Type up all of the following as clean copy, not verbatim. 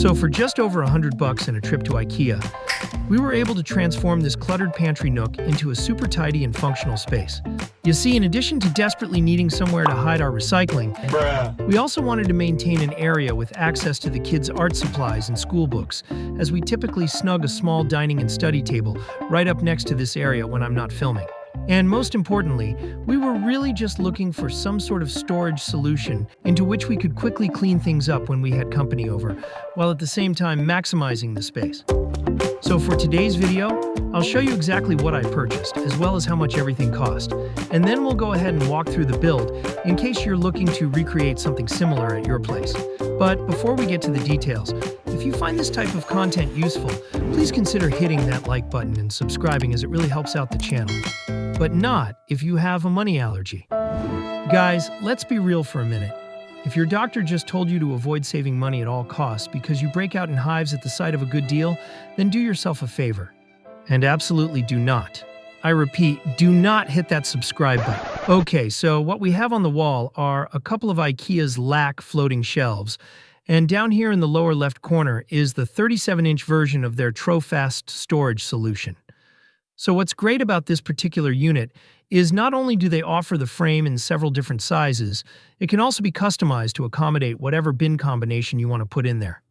So for just over $100 and a trip to IKEA, we were able to transform this cluttered pantry nook into a super tidy and functional space. You see, in addition to desperately needing somewhere to hide our recycling, we also wanted to maintain an area with access to the kids' art supplies and school books, as we typically snug a small dining and study table right up next to this area when I'm not filming. And most importantly, we were really just looking for some sort of storage solution into which we could quickly clean things up when we had company over, while at the same time maximizing the space. So for today's video, I'll show you exactly what I purchased, as well as how much everything cost. And then we'll go ahead and walk through the build, in case you're looking to recreate something similar at your place. But before we get to the details, if you find this type of content useful, please consider hitting that like button and subscribing, as it really helps out the channel. But not if you have a money allergy. Guys, let's be real for a minute. If your doctor just told you to avoid saving money at all costs because you break out in hives at the sight of a good deal, then do yourself a favor. And absolutely do not. I repeat, do not hit that subscribe button. Okay, so what we have on the wall are a couple of IKEA's LACK floating shelves, and down here in the lower left corner is the 37-inch version of their TROFAST storage solution. So what's great about this particular unit is not only do they offer the frame in several different sizes, it can also be customized to accommodate whatever bin combination you want to put in there.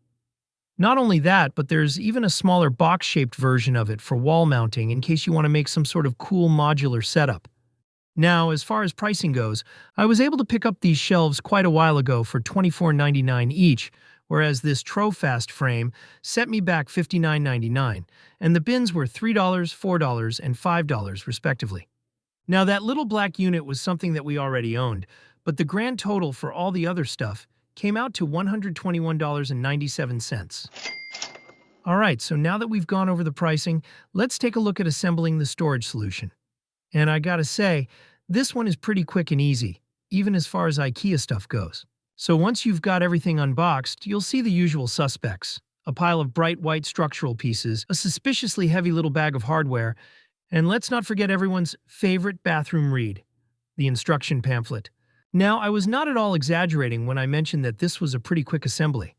Not only that, but there's even a smaller box-shaped version of it for wall mounting in case you want to make some sort of cool modular setup. Now, as far as pricing goes, I was able to pick up these shelves quite a while ago for $24.99 each, whereas this TROFAST frame set me back $59.99, and the bins were $3, $4, and $5 respectively. Now, that little black unit was something that we already owned, but the grand total for all the other stuff came out to $121.97. Alright, so now that we've gone over the pricing, let's take a look at assembling the storage solution. And I gotta say, this one is pretty quick and easy, even as far as IKEA stuff goes. So once you've got everything unboxed, you'll see the usual suspects. A pile of bright white structural pieces, a suspiciously heavy little bag of hardware, and let's not forget everyone's favorite bathroom read, the instruction pamphlet. Now, I was not at all exaggerating when I mentioned that this was a pretty quick assembly.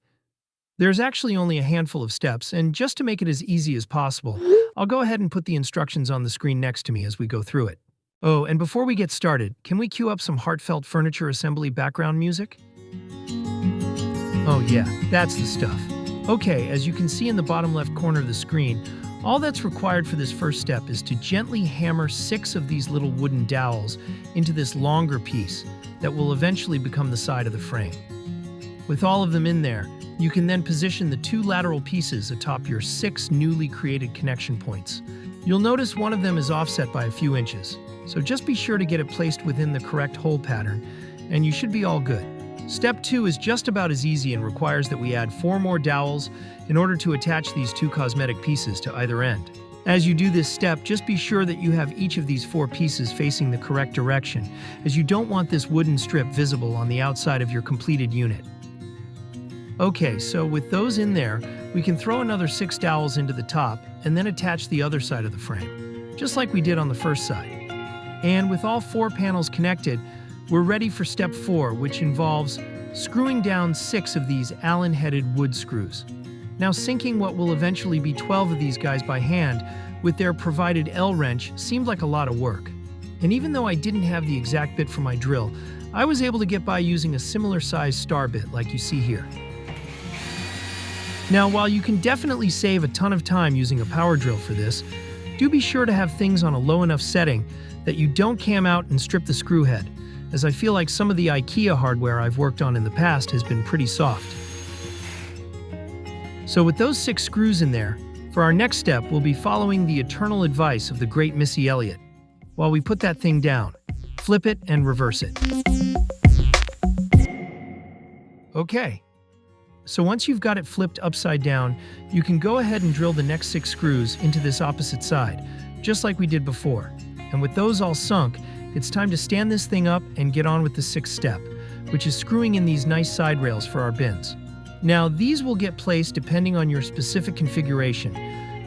There's actually only a handful of steps, and just to make it as easy as possible, I'll go ahead and put the instructions on the screen next to me as we go through it. Oh, and before we get started, can we cue up some heartfelt furniture assembly background music? Oh yeah, that's the stuff. Okay, as you can see in the bottom left corner of the screen, all that's required for this first step is to gently hammer 6 of these little wooden dowels into this longer piece that will eventually become the side of the frame. With all of them in there, you can then position the 2 lateral pieces atop your 6 newly created connection points. You'll notice one of them is offset by a few inches, so just be sure to get it placed within the correct hole pattern, and you should be all good. Step 2 is just about as easy and requires that we add 4 more dowels in order to attach these 2 cosmetic pieces to either end. As you do this step, just be sure that you have each of these 4 pieces facing the correct direction, as you don't want this wooden strip visible on the outside of your completed unit. Okay, so with those in there, we can throw another 6 dowels into the top and then attach the other side of the frame, just like we did on the first side. And with all 4 panels connected, we're ready for step 4, which involves screwing down 6 of these Allen-headed wood screws. Now, sinking what will eventually be 12 of these guys by hand with their provided L-wrench seemed like a lot of work. And even though I didn't have the exact bit for my drill, I was able to get by using a similar sized star bit like you see here. Now, while you can definitely save a ton of time using a power drill for this, do be sure to have things on a low enough setting that you don't cam out and strip the screw head, as I feel like some of the IKEA hardware I've worked on in the past has been pretty soft. So with those 6 screws in there, for our next step, we'll be following the eternal advice of the great Missy Elliott. While we put that thing down, flip it and reverse it. Okay. So once you've got it flipped upside down, you can go ahead and drill the next 6 screws into this opposite side, just like we did before. And with those all sunk, it's time to stand this thing up and get on with the 6th step, which is screwing in these nice side rails for our bins. Now, these will get placed depending on your specific configuration,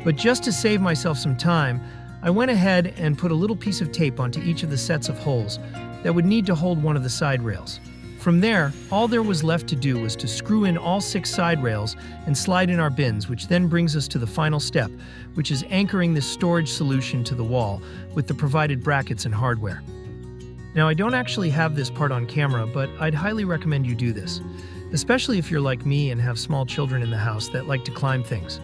but just to save myself some time, I went ahead and put a little piece of tape onto each of the sets of holes that would need to hold one of the side rails. For From there, all there was left to do was to screw in all 6 side rails and slide in our bins, which then brings us to the final step, which is anchoring this storage solution to the wall with the provided brackets and hardware. Now, I don't actually have this part on camera, but I'd highly recommend you do this, especially if you're like me and have small children in the house that like to climb things.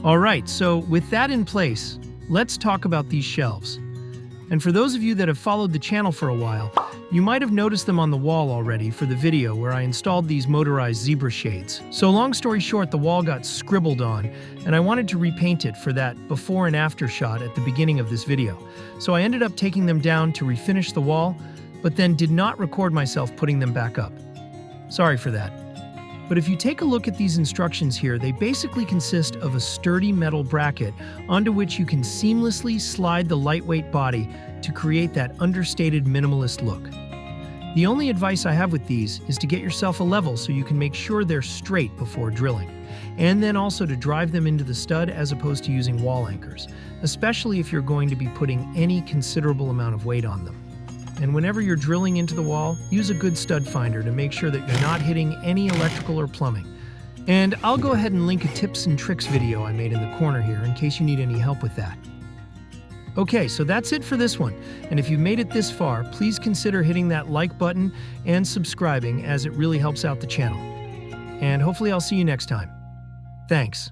Alright, so with that in place, let's talk about these shelves. And for those of you that have followed the channel for a while, you might have noticed them on the wall already for the video where I installed these motorized zebra shades. So long story short, the wall got scribbled on, and I wanted to repaint it for that before and after shot at the beginning of this video. So I ended up taking them down to refinish the wall, but then did not record myself putting them back up. Sorry for that. But if you take a look at these instructions here, they basically consist of a sturdy metal bracket onto which you can seamlessly slide the lightweight body to create that understated minimalist look. The only advice I have with these is to get yourself a level so you can make sure they're straight before drilling, and then also to drive them into the stud as opposed to using wall anchors, especially if you're going to be putting any considerable amount of weight on them. And whenever you're drilling into the wall, use a good stud finder to make sure that you're not hitting any electrical or plumbing. And I'll go ahead and link a tips and tricks video I made in the corner here in case you need any help with that. Okay, so that's it for this one. And if you've made it this far, please consider hitting that like button and subscribing, as it really helps out the channel. And hopefully I'll see you next time. Thanks.